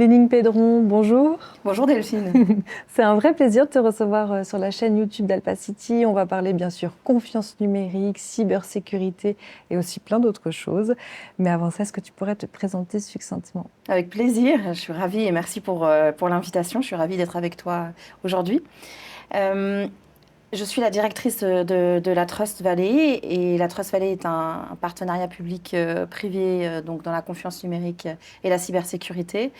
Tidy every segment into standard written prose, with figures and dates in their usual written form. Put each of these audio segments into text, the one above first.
Lénine Pédron, bonjour. Bonjour Delphine. C'est un vrai plaisir de te recevoir sur la chaîne YouTube d'Alpacity. On va parler bien sûr confiance numérique, cybersécurité et aussi plein d'autres choses. Mais avant ça, est-ce que tu pourrais te présenter succinctement? Avec plaisir, je suis ravie et merci pour l'invitation. Je suis ravie d'être avec toi aujourd'hui. Euh, Je suis la directrice de la Trust Valley et la Trust Valley est un partenariat public-privé donc dans la confiance numérique et la cybersécurité.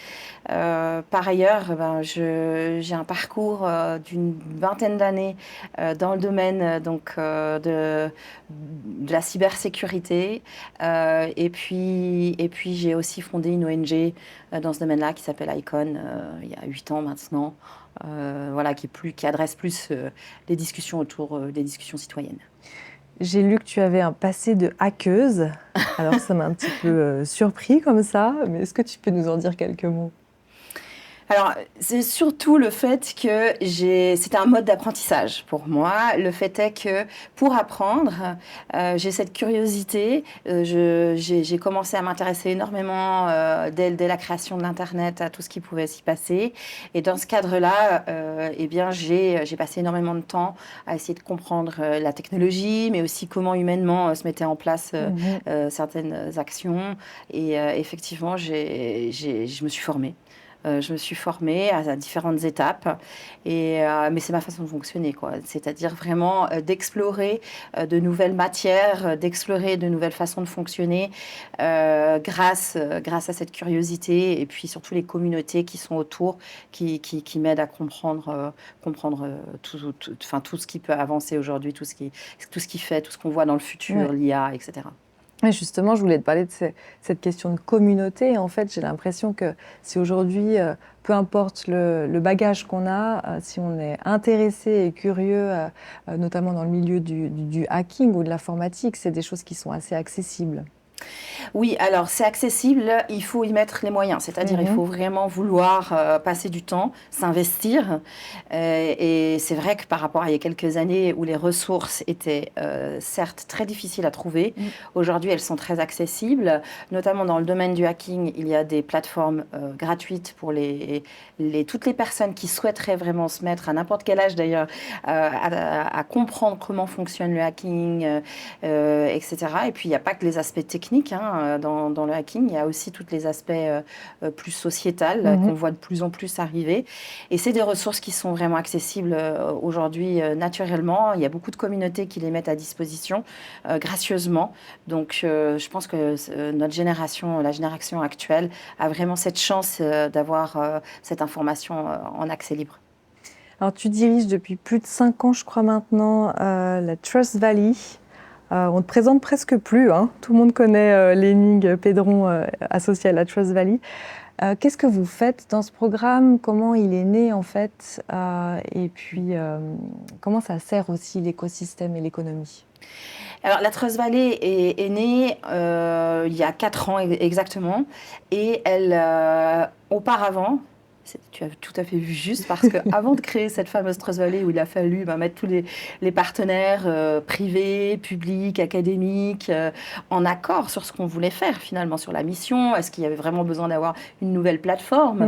Par ailleurs, j'ai un parcours d'une vingtaine d'années dans le domaine de la cybersécurité et puis j'ai aussi fondé une ONG dans ce domaine-là qui s'appelle Icon il y a 8 ans maintenant. Voilà, qui adresse plus les discussions autour des discussions citoyennes. J'ai lu que tu avais un passé de hackeuse. Alors ça m'a un petit peu surpris comme ça, mais est-ce que tu peux nous en dire quelques mots? Alors, c'est surtout le fait que c'était un mode d'apprentissage pour moi. Le fait est que pour apprendre, j'ai cette curiosité. J'ai commencé à m'intéresser énormément dès la création de l'Internet à tout ce qui pouvait s'y passer. Et dans ce cadre-là, eh bien, j'ai passé énormément de temps à essayer de comprendre la technologie, mais aussi comment humainement se mettaient en place certaines actions. Et effectivement, je me suis formée. Je me suis formée à différentes étapes, mais c'est ma façon de fonctionner, quoi. C'est-à-dire vraiment d'explorer de nouvelles matières, d'explorer de nouvelles façons de fonctionner grâce à cette curiosité et puis surtout les communautés qui sont autour, qui m'aident à comprendre tout ce qui peut avancer aujourd'hui, tout ce qui fait, tout ce qu'on voit dans le futur, Ouais. l'IA, etc. Et justement, je voulais te parler de cette question de communauté. En fait, j'ai l'impression que si aujourd'hui, peu importe le bagage qu'on a, si on est intéressé et curieux, notamment dans le milieu du hacking ou de l'informatique, c'est des choses qui sont assez accessibles. Oui, alors c'est accessible, il faut y mettre les moyens, c'est-à-dire il faut vraiment vouloir passer du temps, s'investir. Et c'est vrai que par rapport à il y a quelques années où les ressources étaient certes très difficiles à trouver, aujourd'hui elles sont très accessibles, notamment dans le domaine du hacking, il y a des plateformes gratuites pour toutes les personnes qui souhaiteraient vraiment se mettre, à n'importe quel âge d'ailleurs, à comprendre comment fonctionne le hacking, etc. Et puis il n'y a pas que les aspects techniques dans le hacking, il y a aussi tous les aspects plus sociétals qu'on voit de plus en plus arriver. Et c'est des ressources qui sont vraiment accessibles aujourd'hui naturellement. Il y a beaucoup de communautés qui les mettent à disposition gracieusement. Donc je pense que notre génération, la génération actuelle, a vraiment cette chance d'avoir cette information en accès libre. Alors, tu diriges depuis plus de 5 ans, je crois maintenant, la Trust Valley. On ne te présente presque plus, hein. Tout le monde connaît Lénine Pédron associé à la Trust Valley. Qu'est-ce que vous faites dans ce programme? Comment il est né en fait? Et puis, comment ça sert aussi l'écosystème et l'économie? Alors, la Trust Valley est née il y a 4 ans exactement. Et auparavant, tu as tout à fait vu juste, parce qu'avant de créer cette fameuse Trust Valley où il a fallu mettre tous les partenaires privés, publics, académiques en accord sur ce qu'on voulait faire finalement, sur la mission, est-ce qu'il y avait vraiment besoin d'avoir une nouvelle plateforme.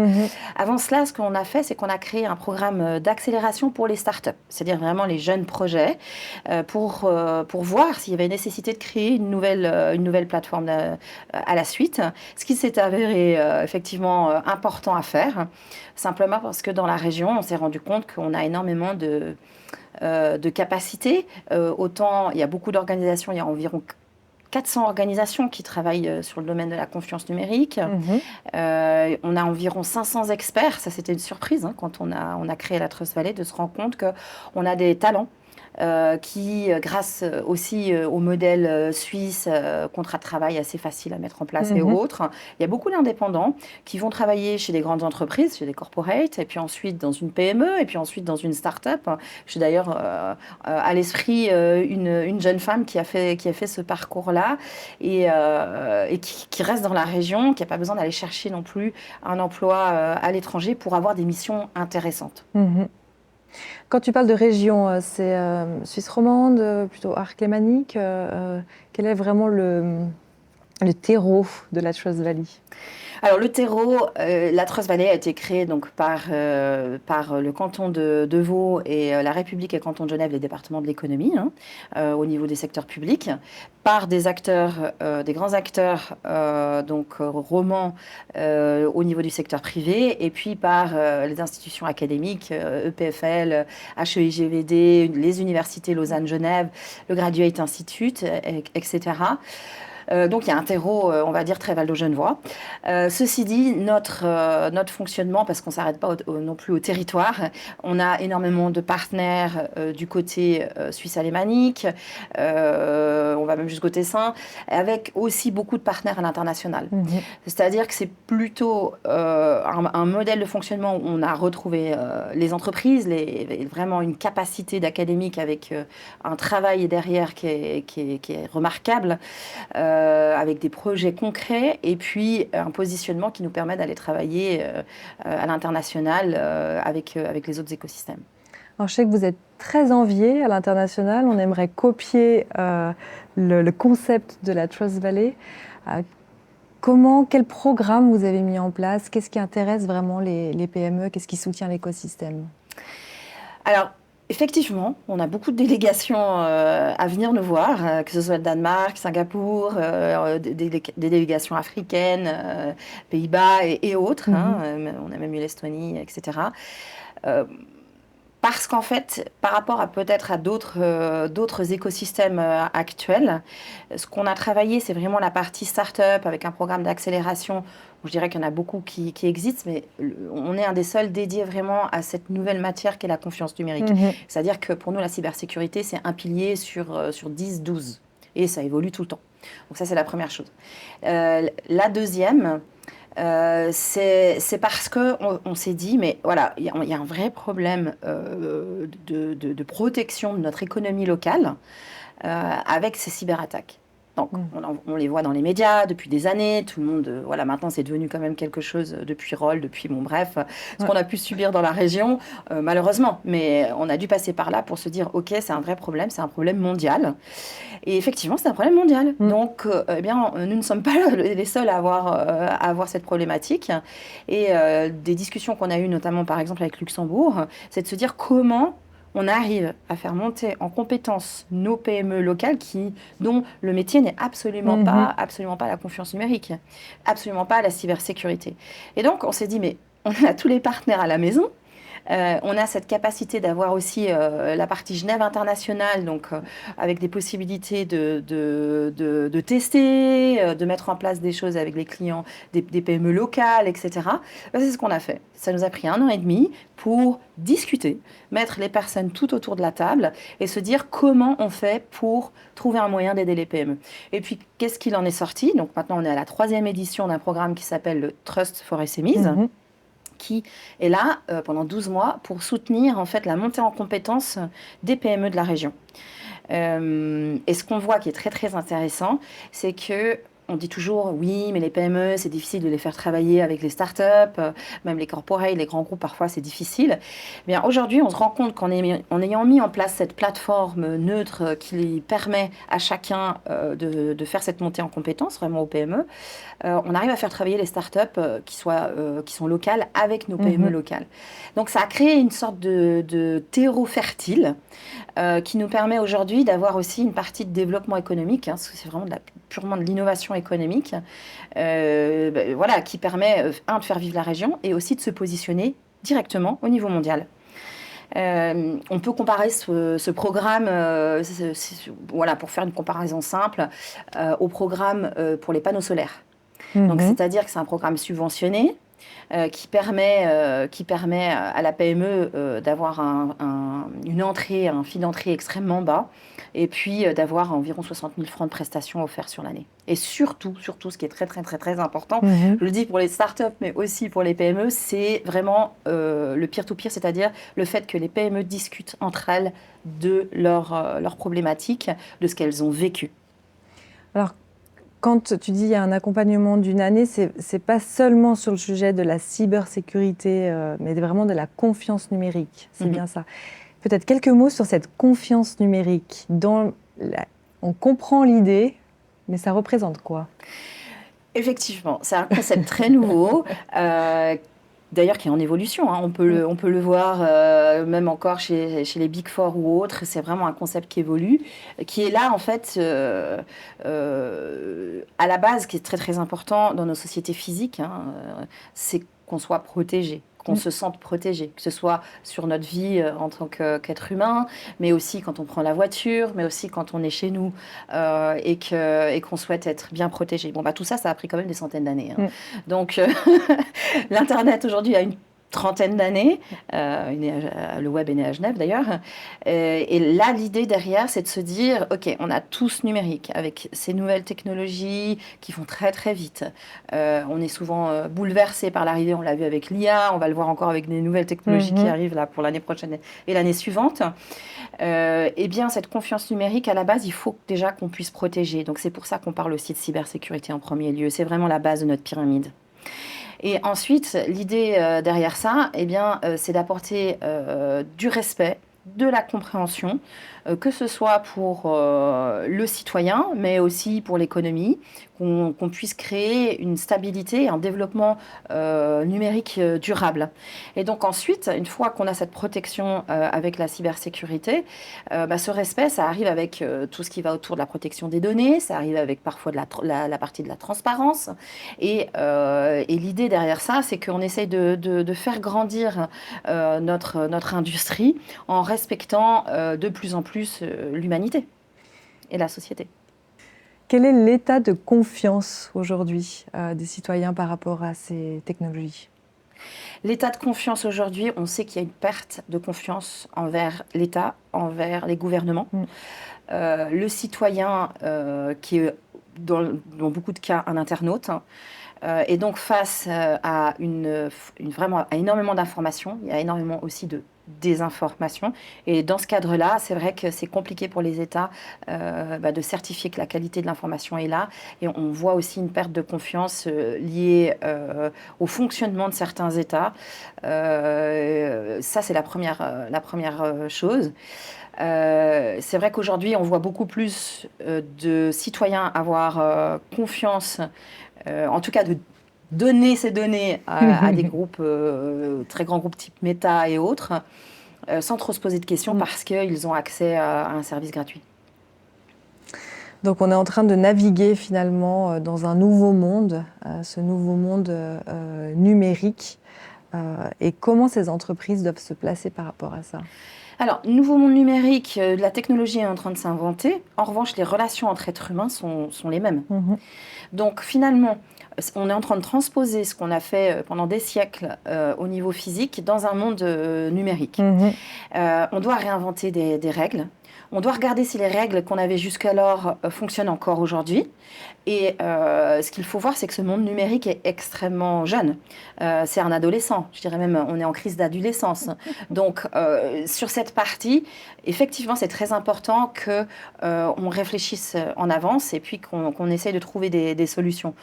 Avant cela, ce qu'on a fait, c'est qu'on a créé un programme d'accélération pour les startups, c'est-à-dire vraiment les jeunes projets, pour voir s'il y avait nécessité de créer une nouvelle plateforme à la suite. Ce qui s'est avéré effectivement important à faire, simplement parce que dans la région, on s'est rendu compte qu'on a énormément de capacités. Autant, il y a beaucoup d'organisations, il y a environ 400 organisations qui travaillent sur le domaine de la confiance numérique. On a environ 500 experts. Ça, c'était une surprise quand on a créé la Trust Valley, de se rendre compte qu'on a des talents qui, grâce aussi au modèle suisse, contrat de travail assez facile à mettre en place et autres, il y a beaucoup d'indépendants qui vont travailler chez des grandes entreprises, chez des corporates, et puis ensuite dans une PME, et puis ensuite dans une start-up. J'ai d'ailleurs à l'esprit une jeune femme qui a fait ce parcours-là et qui reste dans la région, qui n'a pas besoin d'aller chercher non plus un emploi à l'étranger pour avoir des missions intéressantes. Quand tu parles de région, c'est Suisse romande, plutôt arc lémanique. Quel est vraiment le terreau de la Trust Valley? Alors le terreau, la Trust Valley a été créée donc par le canton de Vaud et la République et le canton de Genève, les départements de l'économie, hein, au niveau des secteurs publics, par des acteurs, des grands acteurs donc romans au niveau du secteur privé, et puis par les institutions académiques, EPFL, HEIGVD, les universités Lausanne-Genève, le Graduate Institute, etc. Donc il y a un terreau, on va dire, très valdo-genevois. Ceci dit, notre fonctionnement, parce qu'on ne s'arrête pas non plus au territoire, on a énormément de partenaires du côté suisse alémanique, on va même jusqu'au Tessin, avec aussi beaucoup de partenaires à l'international. C'est-à-dire que c'est plutôt un modèle de fonctionnement où on a retrouvé les entreprises, vraiment une capacité d'académique avec un travail derrière qui est remarquable, avec des projets concrets et puis un positionnement qui nous permet d'aller travailler à l'international avec les autres écosystèmes. Alors, je sais que vous êtes très envié à l'international. On aimerait copier le concept de la Trust Valley. Quel programme vous avez mis en place? Qu'est-ce qui intéresse vraiment les PME? Qu'est-ce qui soutient l'écosystème? Alors, effectivement, on a beaucoup de délégations à venir nous voir, que ce soit le Danemark, Singapour, des délégations africaines, Pays-Bas et autres. Hein, on a même eu l'Estonie, etc. Parce qu'en fait, par rapport à peut-être à d'autres écosystèmes actuels, ce qu'on a travaillé, c'est vraiment la partie start-up avec un programme d'accélération. Je dirais qu'il y en a beaucoup qui existent, mais on est un des seuls dédiés vraiment à cette nouvelle matière qu'est la confiance numérique. C'est-à-dire que pour nous, la cybersécurité, c'est un pilier sur 10, 12. Et ça évolue tout le temps. Donc ça, c'est la première chose. La deuxième, c'est parce qu'on s'est dit, mais voilà, il y a un vrai problème de protection de notre économie locale avec ces cyberattaques. Donc, on les voit dans les médias depuis des années. Tout le monde, voilà, maintenant, c'est devenu quand même quelque chose depuis Roll, depuis, bon, bref, ce qu'on a pu subir dans la région, malheureusement. Mais on a dû passer par là pour se dire, OK, c'est un vrai problème, c'est un problème mondial. Et effectivement, c'est un problème mondial. Donc, eh bien, nous ne sommes pas les seuls à avoir cette problématique. Et des discussions qu'on a eues, notamment, par exemple, avec Luxembourg, c'est de se dire comment on arrive à faire monter en compétence nos PME locales dont le métier n'est absolument pas la confiance numérique, absolument pas la cybersécurité. Et donc, on s'est dit, mais on a tous les partenaires à la maison. On a cette capacité d'avoir aussi la partie Genève internationale, donc avec des possibilités de tester, de mettre en place des choses avec les clients, des PME locales, etc. C'est ce qu'on a fait. Ça nous a pris 1 an et demi pour discuter, mettre les personnes tout autour de la table et se dire comment on fait pour trouver un moyen d'aider les PME. Et puis, qu'est-ce qu'il en est sorti? Donc maintenant, on est à la 3e édition d'un programme qui s'appelle le Trust for SMEs. Qui est là pendant 12 mois pour soutenir en fait la montée en compétences des PME de la région. Et ce qu'on voit qui est très très intéressant, c'est que on dit toujours, oui, mais les PME, c'est difficile de les faire travailler avec les startups, même les corporates, les grands groupes, parfois, c'est difficile. Bien, aujourd'hui, on se rend compte qu'en ayant mis en place cette plateforme neutre qui permet à chacun de faire cette montée en compétences, vraiment aux PME, on arrive à faire travailler les startups qui sont locales avec nos PME locales. Donc, ça a créé une sorte de terreau fertile qui nous permet aujourd'hui d'avoir aussi une partie de développement économique, parce que c'est vraiment purement de l'innovation économique, voilà, qui permet, de faire vivre la région et aussi de se positionner directement au niveau mondial. On peut comparer ce programme, voilà, pour faire une comparaison simple, au programme pour les panneaux solaires. Donc, c'est-à-dire que c'est un programme subventionné, qui permet à la PME d'avoir une entrée, un fil d'entrée extrêmement bas, et puis d'avoir environ 60 000 francs de prestations offerts sur l'année. Et surtout, ce qui est très, très, très, très important, je le dis pour les startups, mais aussi pour les PME, c'est vraiment le peer-to-peer, c'est-à-dire le fait que les PME discutent entre elles de leurs problématiques, de ce qu'elles ont vécu. Alors, quand tu dis qu'il y a un accompagnement d'une année, c'est pas seulement sur le sujet de la cybersécurité, mais vraiment de la confiance numérique. C'est bien ça. Peut-être quelques mots sur cette confiance numérique. On comprend l'idée, mais ça représente quoi? Effectivement, c'est un concept très nouveau, d'ailleurs qui est en évolution, hein. On peut le voir même encore chez les Big Four ou autres. C'est vraiment un concept qui évolue, qui est là en fait à la base, qui est très très important dans nos sociétés physiques, hein, c'est qu'on soit protégé, qu'on se sente protégé, que ce soit sur notre vie en tant qu'être humain, mais aussi quand on prend la voiture, mais aussi quand on est chez nous et qu'on souhaite être bien protégé. Bon, bah, tout ça, ça a pris quand même des centaines d'années, hein. Donc, l'Internet aujourd'hui a une trentaine d'années. Le web est né à Genève d'ailleurs. Et là, l'idée derrière, c'est de se dire, OK, on a tous numérique avec ces nouvelles technologies qui vont très très vite. On est souvent bouleversé par l'arrivée, on l'a vu avec l'IA, on va le voir encore avec des nouvelles technologies qui arrivent là pour l'année prochaine et l'année suivante. Eh bien, cette confiance numérique, à la base, il faut déjà qu'on puisse protéger. Donc, c'est pour ça qu'on parle aussi de cybersécurité en premier lieu. C'est vraiment la base de notre pyramide. Et ensuite, l'idée derrière ça, eh bien, c'est d'apporter du respect, de la compréhension, que ce soit pour le citoyen, mais aussi pour l'économie, qu'on puisse créer une stabilité et un développement numérique durable. Et donc ensuite, une fois qu'on a cette protection avec la cybersécurité, ce respect, ça arrive avec tout ce qui va autour de la protection des données, ça arrive avec parfois de la partie de la transparence. Et l'idée derrière ça, c'est qu'on essaye de faire grandir notre industrie en respectant de plus en plus l'humanité et la société. Quel est l'état de confiance aujourd'hui des citoyens par rapport à ces technologies? L'état de confiance aujourd'hui, on sait qu'il y a une perte de confiance envers l'État, envers les gouvernements. Le citoyen, qui est dans beaucoup de cas un internaute, et donc face à vraiment à énormément d'informations, il y a énormément aussi de désinformation. Et dans ce cadre-là, c'est vrai que c'est compliqué pour les États de certifier que la qualité de l'information est là. Et on voit aussi une perte de confiance liée au fonctionnement de certains États. Ça, c'est la première chose. C'est vrai qu'aujourd'hui, on voit beaucoup plus de citoyens avoir confiance, en tout cas de donner ces données à des groupes, très grands groupes type Meta et autres, sans trop se poser de questions parce qu'ils ont accès à un service gratuit. Donc on est en train de naviguer finalement dans un nouveau monde, ce nouveau monde numérique. Et comment ces entreprises doivent se placer par rapport à ça? Alors, nouveau monde numérique, la technologie est en train de s'inventer. En revanche, les relations entre êtres humains sont les mêmes. Donc finalement, on est en train de transposer ce qu'on a fait pendant des siècles au niveau physique dans un monde numérique. On doit réinventer des règles. On doit regarder si les règles qu'on avait jusqu'alors fonctionnent encore aujourd'hui. Et ce qu'il faut voir, c'est que ce monde numérique est extrêmement jeune. C'est un adolescent, je dirais même, on est en crise d'adolescence. Donc, sur cette partie, effectivement, c'est très important qu'on réfléchisse en avance et puis qu'on essaye de trouver des solutions.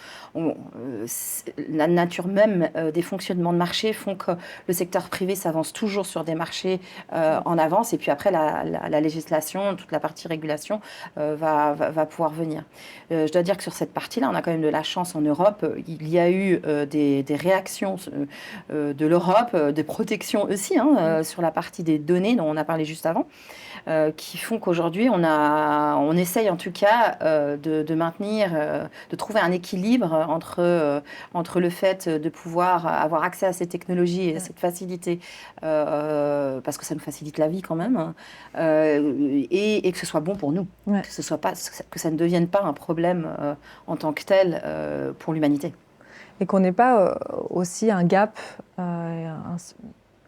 La nature même des fonctionnements de marché font que le secteur privé s'avance toujours sur des marchés en avance. Et puis après, la législation, toute la partie régulation va pouvoir venir. Je dois dire que sur cette partie-là, on a quand même de la chance en Europe. Il y a eu des réactions de l'Europe, des protections aussi sur la partie des données dont on a parlé juste avant, qui font qu'aujourd'hui, on essaye en tout cas de maintenir, de trouver un équilibre entre le fait de pouvoir avoir accès à ces technologies et à cette facilité, parce que ça nous facilite la vie quand même, et que ce soit bon pour nous, que ça ne devienne pas un problème en tant que tel pour l'humanité. Et qu'on n'ait pas aussi un gap,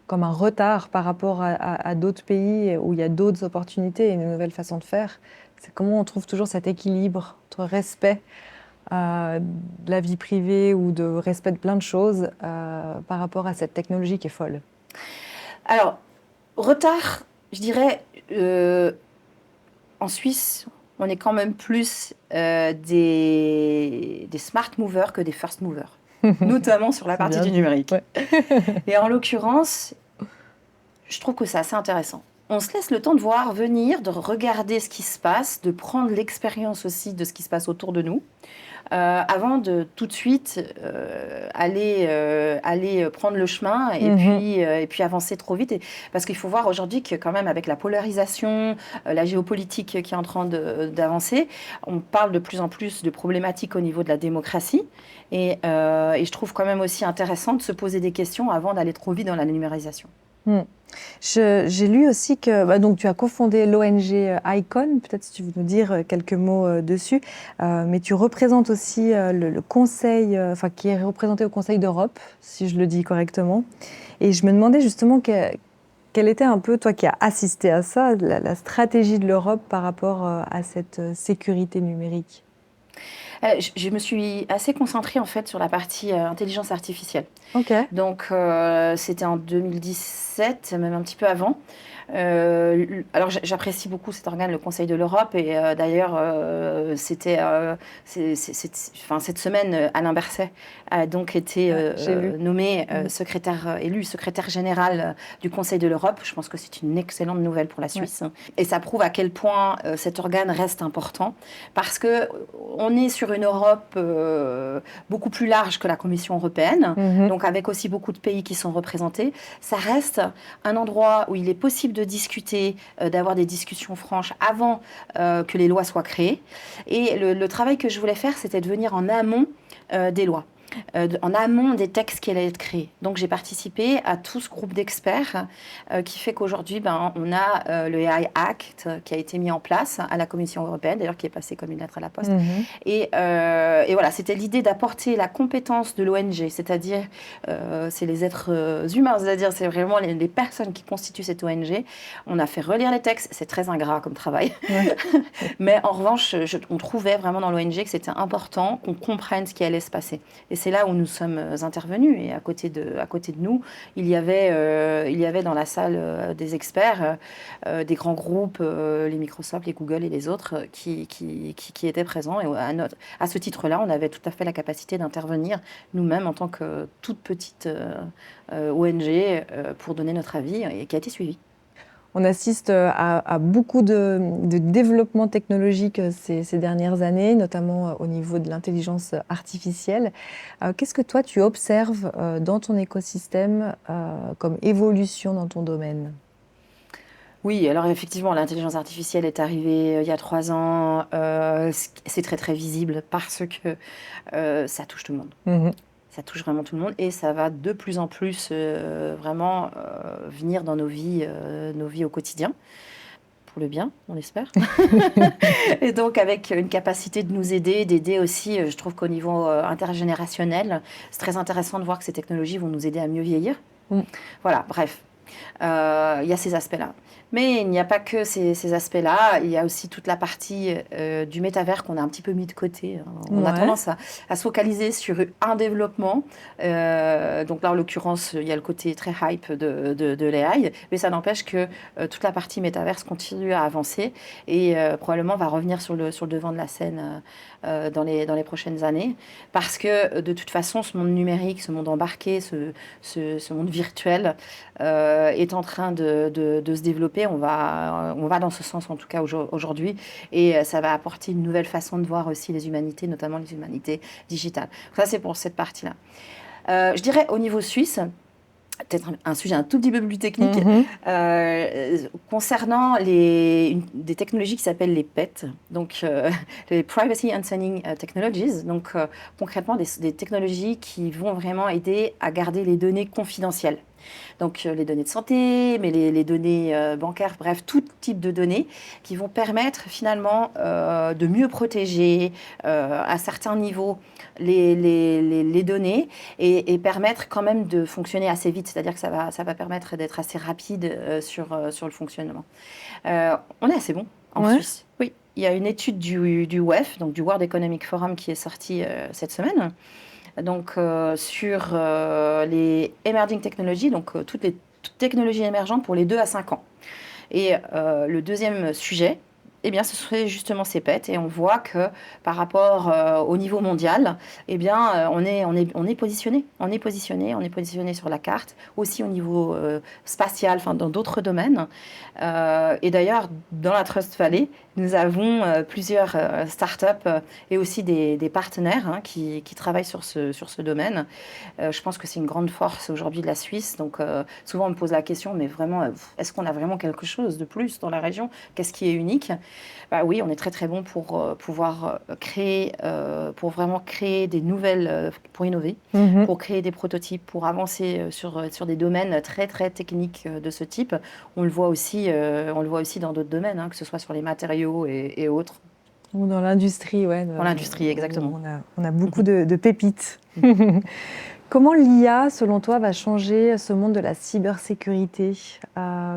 comme un retard par rapport à d'autres pays où il y a d'autres opportunités et une nouvelle façon de faire. C'est comment on trouve toujours cet équilibre entre respect de la vie privée ou de respect de plein de choses par rapport à cette technologie qui est folle. Alors, retard, je dirais, en Suisse, on est quand même plus des smart movers que des first movers, notamment sur la partie du numérique. Ouais. Et en l'occurrence, je trouve que c'est assez intéressant. on se laisse le temps de voir venir, de regarder ce qui se passe, de prendre l'expérience aussi de ce qui se passe autour de nous, avant de tout de suite aller prendre le chemin et puis avancer trop vite. Parce qu'il faut voir aujourd'hui que quand même avec la polarisation, la géopolitique qui est en train d'avancer, on parle de plus en plus de problématiques au niveau de la démocratie. Et je trouve quand même aussi intéressant de se poser des questions avant d'aller trop vite dans la numérisation. J'ai lu aussi que donc tu as cofondé l'ONG ICON, peut-être si tu veux nous dire quelques mots dessus, mais tu représentes aussi le conseil, qui est représenté au Conseil d'Europe, si je le dis correctement. Et je me demandais justement quelle était un peu, toi qui as assisté à ça, la stratégie de l'Europe par rapport à cette sécurité numérique. Je me suis assez concentrée en fait sur la partie intelligence artificielle. Ok. Donc c'était en 2017, même un petit peu avant. Alors j'apprécie beaucoup cet organe, le Conseil de l'Europe, et d'ailleurs cette semaine, Alain Berset a donc été nommé secrétaire général du Conseil de l'Europe. Je pense que c'est une excellente nouvelle pour la Suisse, et ça prouve à quel point cet organe reste important, parce que on est sur une Europe beaucoup plus large que la Commission européenne, donc avec aussi beaucoup de pays qui sont représentés. Ça reste un endroit où il est possible de discuter, d'avoir des discussions franches avant que les lois soient créées. Et le travail que je voulais faire, c'était de venir en amont des lois. En amont des textes qui allaient être créés. Donc j'ai participé à tout ce groupe d'experts qui fait qu'aujourd'hui, on a le AI Act qui a été mis en place à la Commission européenne, d'ailleurs qui est passé comme une lettre à la poste. Et voilà, c'était l'idée d'apporter la compétence de l'ONG, c'est-à-dire c'est les êtres humains, c'est-à-dire c'est vraiment les personnes qui constituent cette ONG. On a fait relire les textes, c'est très ingrat comme travail. Mais en revanche, on trouvait vraiment dans l'ONG que c'était important qu'on comprenne ce qui allait se passer. Et c'est là où nous sommes intervenus. Et à côté de nous, il y avait dans la salle des experts, des grands groupes, les Microsoft, les Google et les autres, qui étaient présents. Et à ce titre-là, on avait tout à fait la capacité d'intervenir nous-mêmes en tant que toute petite ONG pour donner notre avis, et qui a été suivi. On assiste à beaucoup de développement technologique ces dernières années, notamment au niveau de l'intelligence artificielle. Qu'est-ce que toi, tu observes dans ton écosystème comme évolution dans ton domaine ? Oui, alors effectivement, l'intelligence artificielle est arrivée il y a 3 ans. C'est très, très visible parce que ça touche tout le monde. Ça touche vraiment tout le monde, et ça va de plus en plus vraiment venir dans nos vies au quotidien, pour le bien, on espère. Et donc avec une capacité de nous aider, d'aider aussi, je trouve qu'au niveau intergénérationnel, c'est très intéressant de voir que ces technologies vont nous aider à mieux vieillir. Voilà, bref. Il y a ces aspects-là. Mais il n'y a pas que ces aspects-là, il y a aussi toute la partie du métavers qu'on a un petit peu mis de côté. On a tendance à se focaliser sur un développement. Donc là, en l'occurrence, il y a le côté très hype de l'AI, mais ça n'empêche que toute la partie métaverse continue à avancer et probablement va revenir sur le devant de la scène dans les prochaines années. Parce que de toute façon, ce monde numérique, ce monde embarqué, ce monde virtuel est en train de se développer. On va dans ce sens en tout cas aujourd'hui, et ça va apporter une nouvelle façon de voir aussi les humanités, notamment les humanités digitales. Ça, c'est pour cette partie-là. Je dirais au niveau suisse, peut-être un sujet un tout petit peu plus technique, concernant des technologies qui s'appellent les PET, donc les Privacy Enhancing Technologies, donc concrètement des technologies qui vont vraiment aider à garder les données confidentielles. Donc les données de santé, mais les données bancaires, bref, tout type de données qui vont permettre finalement de mieux protéger à certains niveaux les données et permettre quand même de fonctionner assez vite, c'est-à-dire que ça va permettre d'être assez rapide sur le fonctionnement. On est assez bon en Suisse. Oui, il y a une étude du WEF, donc du World Economic Forum, qui est sortie cette semaine. Donc sur les emerging technologies, donc toutes les technologies émergentes pour les 2 à 5 ans. Et le deuxième sujet, eh bien, ce serait justement CPET. Et on voit que par rapport au niveau mondial, eh bien, on est positionné. On est positionné sur la carte, aussi au niveau spatial, enfin, dans d'autres domaines. Et d'ailleurs, dans la Trust Valley, nous avons plusieurs startups et aussi des partenaires hein, qui travaillent sur ce domaine. Je pense que c'est une grande force aujourd'hui de la Suisse. Donc, souvent, on me pose la question, mais vraiment, est-ce qu'on a vraiment quelque chose de plus dans la région? Qu'est-ce qui est unique? Bah oui, on est très très bon pour pouvoir pour vraiment créer des nouvelles, pour innover, pour créer des prototypes, pour avancer sur des domaines très très techniques de ce type. On le voit aussi dans d'autres domaines, hein, que ce soit sur les matériaux et autres. Ou dans l'industrie, ouais. Dans l'industrie, exactement. On a beaucoup de pépites. Comment l'IA, selon toi, va changer ce monde de la cybersécurité,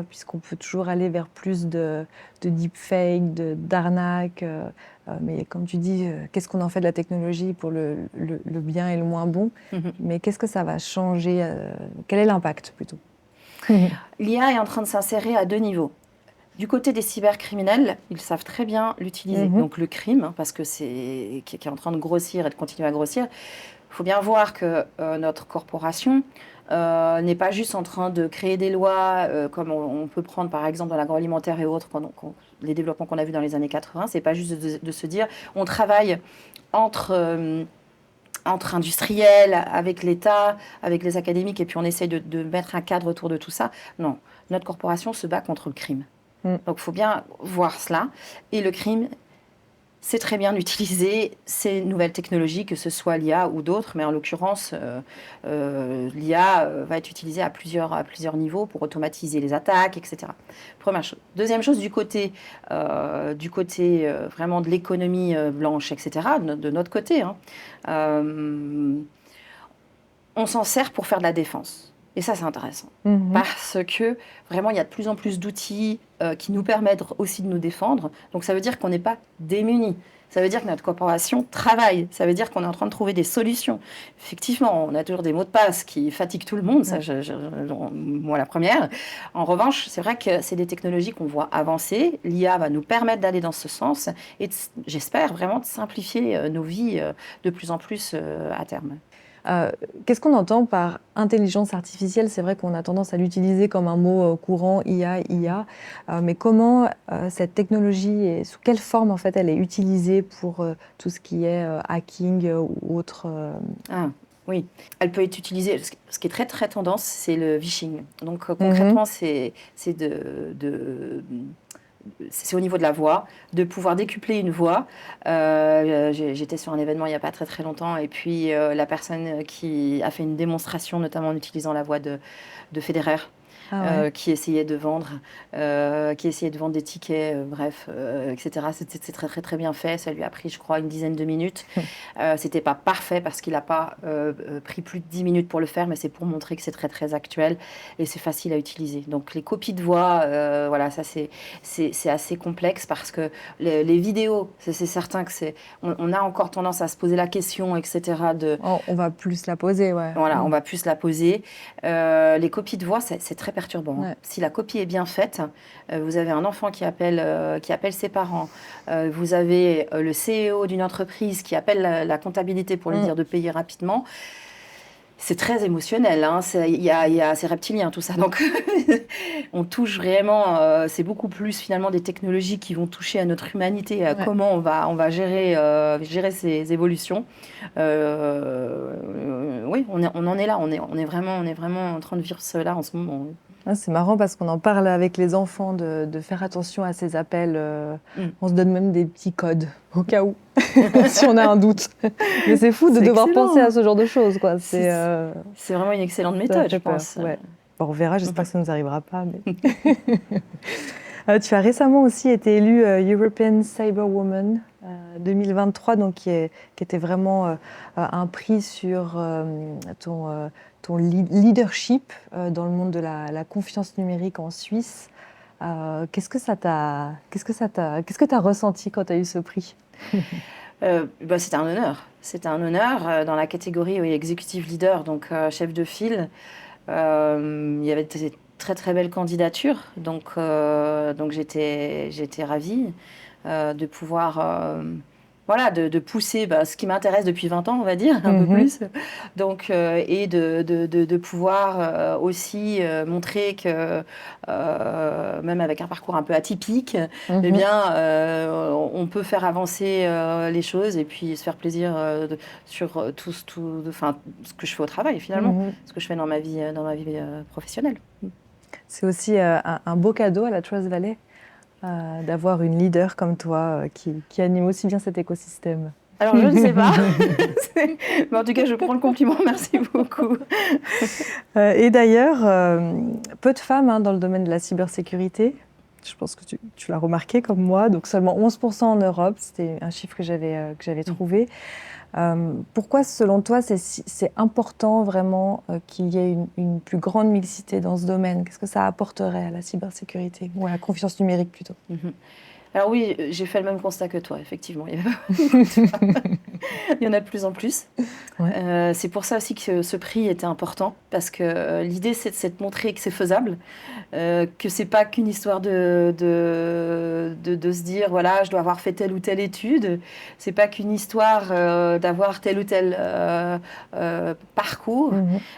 puisqu'on peut toujours aller vers plus de deepfake, d'arnaques, mais comme tu dis, qu'est-ce qu'on en fait de la technologie pour le bien et le moins bon? Mais qu'est-ce que ça va changer? Quel est l'impact plutôt? L'IA est en train de s'insérer à deux niveaux. Du côté des cybercriminels, ils savent très bien l'utiliser. Donc le crime, hein, parce que qui est en train de grossir et de continuer à grossir. Il faut bien voir que notre corporation n'est pas juste en train de créer des lois comme on peut prendre par exemple dans l'agroalimentaire et autres, les développements qu'on a vus dans les années 80. C'est pas juste de se dire on travaille entre industriels, avec l'État, avec les académiques, et puis on essaye de mettre un cadre autour de tout ça. Non, notre corporation se bat contre le crime. Donc il faut bien voir cela. Et le crime, c'est très bien d'utiliser ces nouvelles technologies, que ce soit l'IA ou d'autres, mais en l'occurrence, l'IA va être utilisée à plusieurs niveaux pour automatiser les attaques, etc. Première chose. Deuxième chose, du côté vraiment de l'économie blanche, etc., de notre côté, hein, on s'en sert pour faire de la défense. Et ça, c'est intéressant. Parce que vraiment, il y a de plus en plus d'outils qui nous permettent aussi de nous défendre. Donc, ça veut dire qu'on n'est pas démunis. Ça veut dire que notre corporation travaille. Ça veut dire qu'on est en train de trouver des solutions. Effectivement, on a toujours des mots de passe qui fatiguent tout le monde. Ça, moi, la première. En revanche, c'est vrai que c'est des technologies qu'on voit avancer. L'IA va nous permettre d'aller dans ce sens. Et j'espère vraiment de simplifier nos vies de plus en plus à terme. Qu'est-ce qu'on entend par intelligence artificielle? C'est vrai qu'on a tendance à l'utiliser comme un mot courant, IA, mais comment cette technologie, sous quelle forme en fait elle est utilisée pour tout ce qui est hacking ou autre Oui, elle peut être utilisée. Ce qui est très très tendance, c'est le phishing. Donc concrètement, c'est au niveau de la voix, de pouvoir décupler une voix. J'étais sur un événement il n'y a pas très très longtemps, et puis la personne qui a fait une démonstration, notamment en utilisant la voix de Federer, qui essayait de vendre des tickets, etc. C'était très très très bien fait. Ça lui a pris, je crois, une dizaine de minutes. C'était pas parfait parce qu'il n'a pas pris plus de 10 minutes pour le faire, mais c'est pour montrer que c'est très très actuel et c'est facile à utiliser. Donc les copies de voix, voilà, ça c'est assez complexe parce que les vidéos, c'est certain que on a encore tendance à se poser la question, etc. On va plus la poser, ouais. Voilà, on va plus la poser. Les copies de voix, c'est très perturbant. Ouais. Si la copie est bien faite, vous avez un enfant qui appelle ses parents, vous avez le CEO d'une entreprise qui appelle la comptabilité pour lui dire de payer rapidement. C'est très émotionnel, hein. C'est reptilien tout ça. Donc on touche vraiment, c'est beaucoup plus finalement des technologies qui vont toucher à notre humanité, à comment on va gérer ces évolutions. Oui, on en est là, on est vraiment en train de vivre cela en ce moment. Oui. C'est marrant parce qu'on en parle avec les enfants de faire attention à ces appels. On se donne même des petits codes au cas où, si on a un doute. Mais c'est fou de devoir penser à ce genre de choses, quoi. C'est vraiment une excellente méthode, je pense. Ouais. Bon, on verra, j'espère que ça ne nous arrivera pas. Mais... tu as récemment aussi été élue European Cyberwoman 2023, donc qui était vraiment un prix sur ton leadership dans le monde de la confiance numérique en Suisse. Qu'est-ce que tu as ressenti quand tu as eu ce prix? C'était un honneur. C'était un honneur dans la catégorie executive leader, donc chef de file. Il y avait des très très belles candidatures, donc j'étais ravie. de pouvoir voilà, de pousser ce qui m'intéresse depuis 20 ans, on va dire, un peu plus. Donc, et de pouvoir aussi montrer que, même avec un parcours un peu atypique, eh bien, on peut faire avancer les choses et puis se faire plaisir sur enfin, ce que je fais au travail, finalement, ce que je fais dans ma vie professionnelle. C'est aussi un beau cadeau à la Trust Valley. D'avoir une leader comme toi qui anime aussi bien cet écosystème. Alors, je ne sais pas. Mais en tout cas, je prends le compliment. Merci beaucoup. Et d'ailleurs, peu de femmes dans le domaine de la cybersécurité. Je pense que tu l'as remarqué comme moi. Donc, seulement 11% en Europe. C'était un chiffre que j'avais trouvé. Pourquoi, selon toi, c'est important vraiment qu'il y ait une plus grande mixité dans ce domaine? Qu'est-ce que ça apporterait à la cybersécurité ou à la confiance numérique plutôt? Alors oui, j'ai fait le même constat que toi, effectivement. Il y en a de plus en plus. Ouais. C'est pour ça aussi que ce prix était important, parce que l'idée, c'est de montrer que c'est faisable, que c'est pas qu'une histoire de se dire, voilà, je dois avoir fait telle ou telle étude. C'est pas qu'une histoire d'avoir tel ou tel parcours,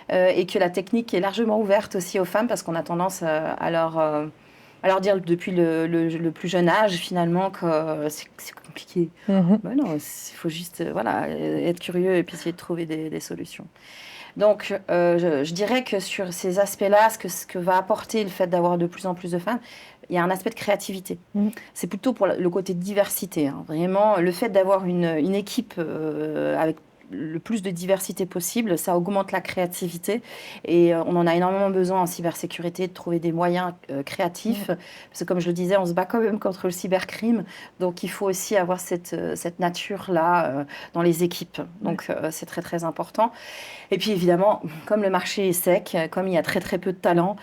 et que la technique est largement ouverte aussi aux femmes, parce qu'on a tendance à leur dire depuis le plus jeune âge, finalement, que c'est compliqué. Ben non, il faut juste être curieux et puis essayer de trouver des solutions. Donc, je dirais que sur ces aspects-là, ce que va apporter le fait d'avoir de plus en plus de femmes, il y a un aspect de créativité. C'est plutôt pour le côté diversité. Vraiment, le fait d'avoir une équipe avec le plus de diversité possible, ça augmente la créativité et on en a énormément besoin en cybersécurité, de trouver des moyens créatifs, parce que comme je le disais, on se bat quand même contre le cybercrime, donc il faut aussi avoir cette nature-là dans les équipes, donc c'est très très important. Et puis évidemment, comme le marché est sec, comme il y a très très peu de talent,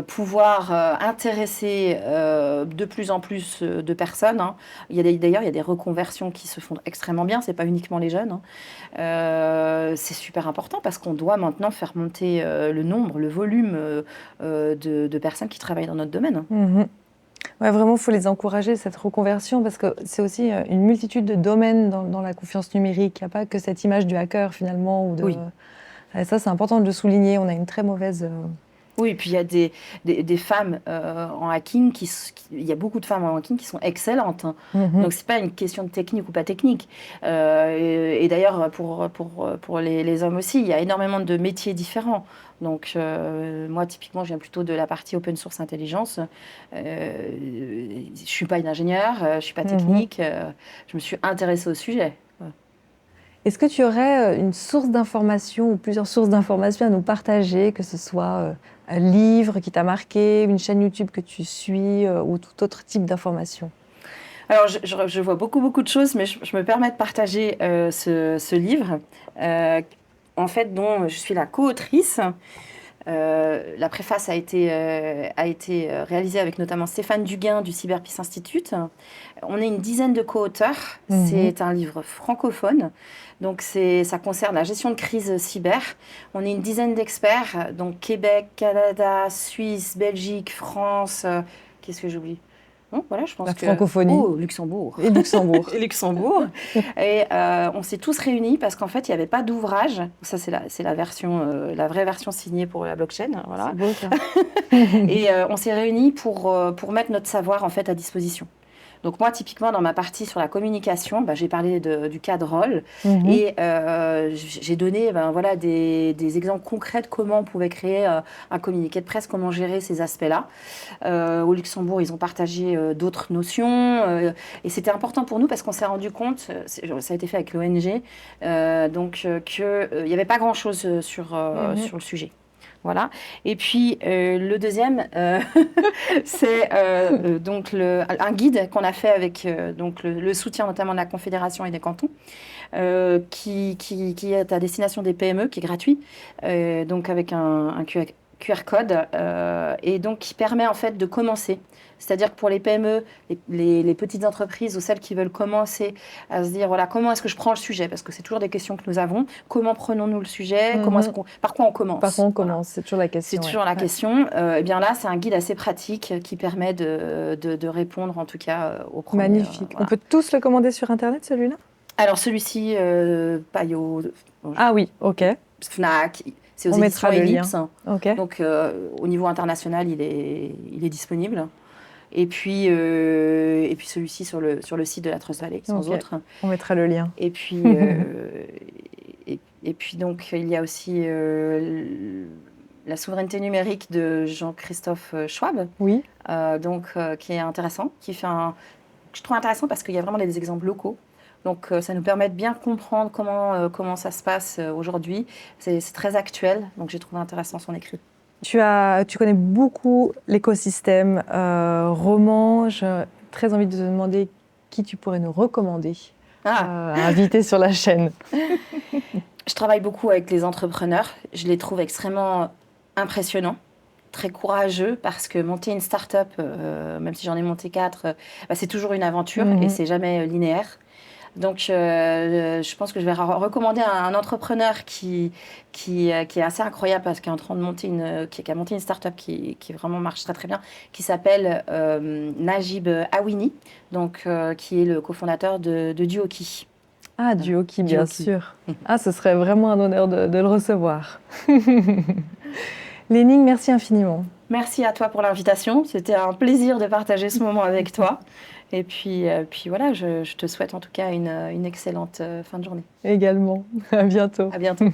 pouvoir intéresser de plus en plus de personnes. D'ailleurs, il y a des reconversions qui se font extrêmement bien, c'est pas uniquement les jeunes. C'est super important parce qu'on doit maintenant faire monter le nombre, le volume de personnes qui travaillent dans notre domaine. Ouais, vraiment, il faut les encourager, cette reconversion, parce que c'est aussi une multitude de domaines dans la confiance numérique. Il n'y a pas que cette image du hacker, finalement. Oui. Et ça, c'est important de le souligner. On a une très mauvaise... Oui, et puis il y a des femmes en hacking, il y a beaucoup de femmes en hacking qui sont excellentes. Donc, ce n'est pas une question de technique ou pas technique. Et d'ailleurs, pour les hommes aussi, il y a énormément de métiers différents. Donc, moi, typiquement, je viens plutôt de la partie open source intelligence. Je ne suis pas une ingénieure, je ne suis pas technique. Je me suis intéressée au sujet. Est-ce que tu aurais une source d'information ou plusieurs sources d'informations à nous partager, que ce soit un livre qui t'a marqué, une chaîne YouTube que tu suis ou tout autre type d'information? Alors, je vois beaucoup de choses, mais je me permets de partager ce livre, en fait, dont je suis la co-autrice. La préface a été réalisée avec notamment Stéphane Duguin du Cyber Peace Institute. On est une dizaine de co-auteurs. C'est un livre francophone. Donc, ça concerne la gestion de crise cyber. On est une dizaine d'experts. Donc, Québec, Canada, Suisse, Belgique, France. Qu'est-ce que j'oublie ? Bon, voilà, je pense la francophonie. Oh, Luxembourg. Et Luxembourg. Et Luxembourg. Et on s'est tous réunis parce qu'en fait, il n'y avait pas d'ouvrage. Ça, c'est la version, la vraie version signée pour la blockchain. Voilà. C'est beau, ça. Et on s'est réunis pour mettre notre savoir en fait à disposition. Donc moi, typiquement, dans ma partie sur la communication, j'ai parlé du cas de rôle et j'ai donné des exemples concrets de comment on pouvait créer un communiqué de presse, comment gérer ces aspects-là. Au Luxembourg, ils ont partagé d'autres notions et c'était important pour nous parce qu'on s'est rendu compte, ça a été fait avec l'ONG, qu'il n'y avait pas grand-chose sur le sujet. Voilà. Et puis le deuxième, c'est donc un guide qu'on a fait avec donc le soutien notamment de la Confédération et des cantons, qui est à destination des PME, qui est gratuit, donc avec un QR code et donc qui permet en fait de commencer. C'est-à-dire que pour les PME, les petites entreprises ou celles qui veulent commencer à se dire voilà, comment est-ce que je prends le sujet? Parce que c'est toujours des questions que nous avons. Comment prenons-nous le sujet? Par quoi on commence? Par quoi on commence? C'est toujours la question. C'est toujours la question. Et bien là, c'est un guide assez pratique qui permet de répondre en tout cas aux premiers. Magnifique. Voilà. On peut tous le commander sur Internet, celui-là? Alors celui-ci, Payot, Ah oui, ok. Fnac, c'est aux On mettra éditions le Ellipse. lien. Ok. Donc au niveau international, il est disponible. Et puis celui-ci sur le site de la Trust Valley, sans Ok. autre. On mettra le lien. Et puis, et puis donc, il y a aussi la souveraineté numérique de Jean-Christophe Schwab, Oui. qui est intéressant, que je trouve intéressant parce qu'il y a vraiment des exemples locaux. Donc, ça nous permet de bien comprendre comment ça se passe aujourd'hui. C'est très actuel, donc j'ai trouvé intéressant son écrit. Tu connais beaucoup l'écosystème roman. J'ai très envie de te demander qui tu pourrais nous recommander à inviter sur la chaîne. Je travaille beaucoup avec les entrepreneurs. Je les trouve extrêmement impressionnants, très courageux, parce que monter une start-up, même si j'en ai monté 4, c'est toujours une aventure et c'est jamais linéaire. Donc, je pense que je vais recommander un entrepreneur qui est assez incroyable parce qu'il est en train de monter qui a monté une start-up qui vraiment marche très très bien, qui s'appelle Najib Awini, donc qui est le cofondateur de Duoki. Ah, Duoki, bien sûr. Ah, ce serait vraiment un honneur de le recevoir. Lénine, merci infiniment. Merci à toi pour l'invitation. C'était un plaisir de partager ce moment avec toi. Et puis voilà, je te souhaite en tout cas une excellente fin de journée. Également. À bientôt. À bientôt.